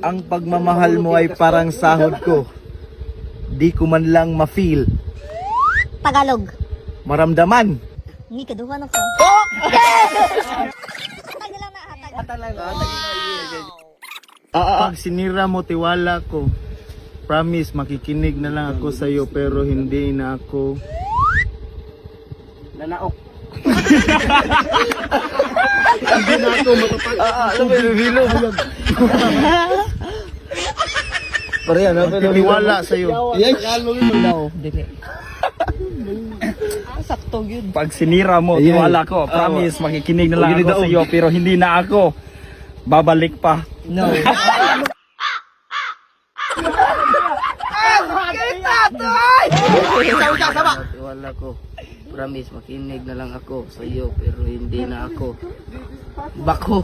Ang pagmamahal mo ay parang sahod ko. Di ko man lang ma-feel. Tagalog. Maramdaman. Hindi kaduhan ako. Hatag na lang na hatag. Pag sinira mo, tiwala ko. Promise, makikinig na lang ako sa'yo pero hindi na ako. Nanaok. Hindi na ako matapag. Alam mo, hilo. Pareha na. Tiwala sa'yo. Dili. Sakto yun. Pag sinira mo, tiwala ko. Promise, makikinig na lang ako sa iyo pero hindi na ako. Babalik pa. No. Tiwala ko. Promise, makinig na lang ako sa iyo pero hindi na ako. Bako.